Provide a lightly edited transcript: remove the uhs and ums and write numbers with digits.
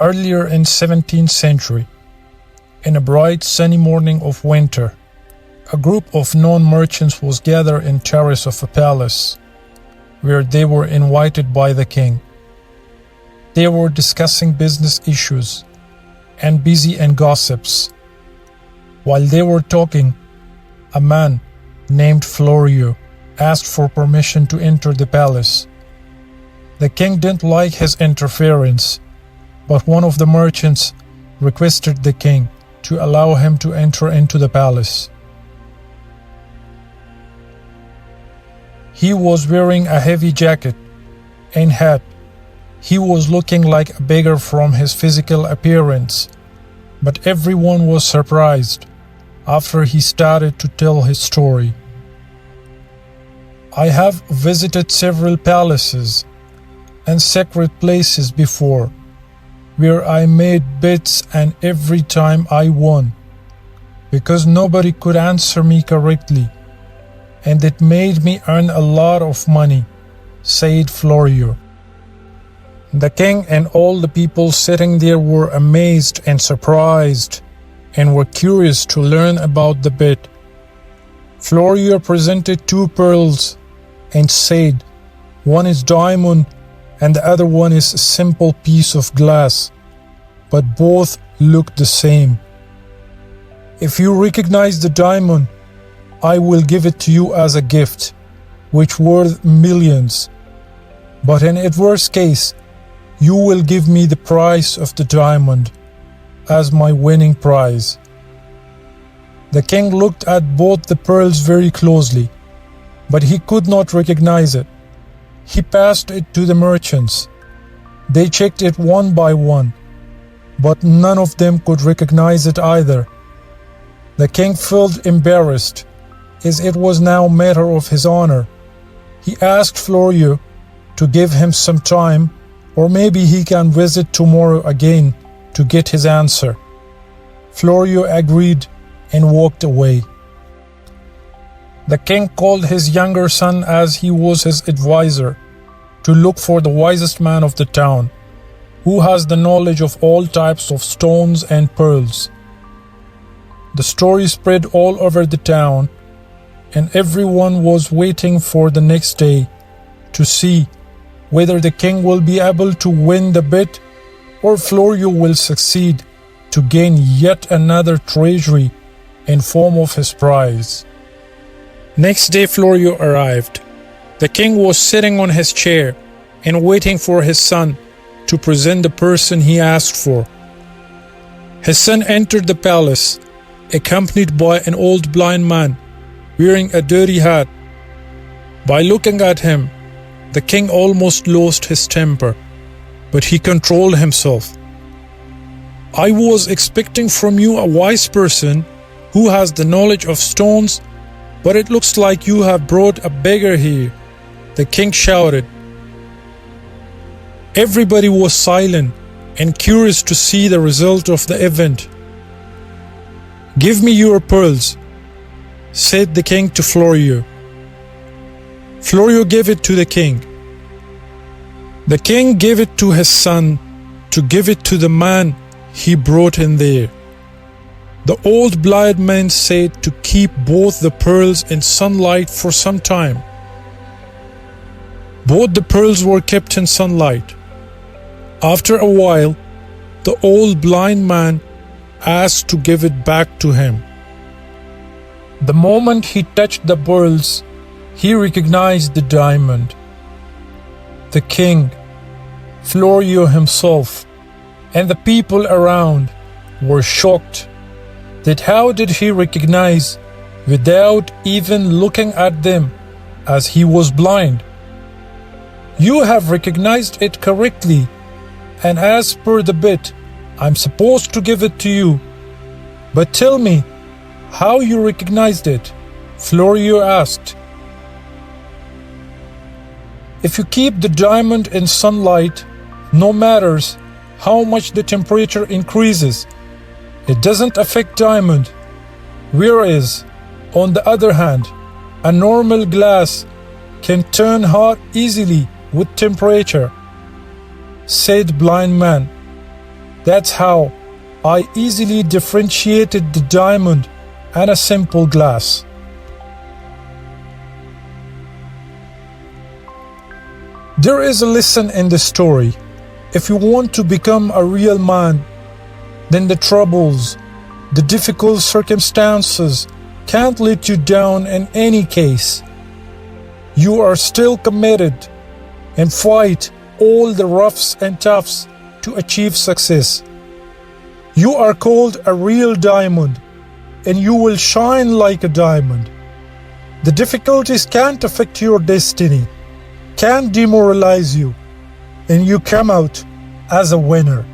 Earlier in 17th century, in a bright sunny morning of winter, a group of known merchants was gathered in terrace of a palace, where they were invited by the king. They were discussing business issues and busy in gossips. While they were talking, a man named Florio asked for permission to enter the palace. The king didn't like his interference, but one of the merchants requested the king to allow him to enter into the palace. He was wearing a heavy jacket and hat. He was looking like a beggar from his physical appearance, but everyone was surprised after he started to tell his story. I have visited several palaces and sacred places before, where I made bets and every time I won, because nobody could answer me correctly, and it made me earn a lot of money, said Florio. The king and all the people sitting there were amazed and surprised and were curious to learn about the bet. Florio presented 2 pearls and said, "One is diamond and the other one is a simple piece of glass, but both look the same. If you recognize the diamond, I will give it to you as a gift, which worth millions. But in adverse case, you will give me the price of the diamond as my winning prize." The king looked at both the pearls very closely, but he could not recognize it. He passed it to the merchants. They checked it one by one, but none of them could recognize it either. The king felt embarrassed, as it was now a matter of his honor. He asked Florio to give him some time, or maybe he can visit tomorrow again to get his answer. Florio agreed and walked away. The king called his younger son, as he was his advisor, to look for the wisest man of the town, who has the knowledge of all types of stones and pearls. The story spread all over the town, and everyone was waiting for the next day to see whether the king will be able to win the bet or Florio will succeed to gain yet another treasury in form of his prize. Next day Florio arrived. The king was sitting on his chair and waiting for his son to present the person he asked for. His son entered the palace, accompanied by an old blind man wearing a dirty hat. By looking at him, the king almost lost his temper, but he controlled himself. "I was expecting from you a wise person who has the knowledge of stones, but it looks like you have brought a beggar here," the king shouted. Everybody was silent and curious to see the result of the event. "Give me your pearls," said the king to Florio. Florio gave it to the king. The king gave it to his son to give it to the man he brought in there. The old blind man said to keep both the pearls in sunlight for some time. Both the pearls were kept in sunlight. After a while, the old blind man asked to give it back to him. The moment he touched the pearls, he recognized the diamond. The king, Florio himself, and the people around were shocked that how did he recognize without even looking at them, as he was blind? "You have recognized it correctly, and as per the bet, I'm supposed to give it to you. But tell me how you recognized it," Florio asked. "If you keep the diamond in sunlight, no matters how much the temperature increases, it doesn't affect diamond. Whereas, on the other hand, a normal glass can turn hot easily with temperature," said blind man. That's how I easily differentiated the diamond and a simple glass. There is a lesson in the story. If you want to become a real man, then the troubles, the difficult circumstances can't let you down in any case. You are still committed and fight all the roughs and toughs to achieve success. You are called a real diamond, and you will shine like a diamond. The difficulties can't affect your destiny, can't demoralize you, and you come out as a winner.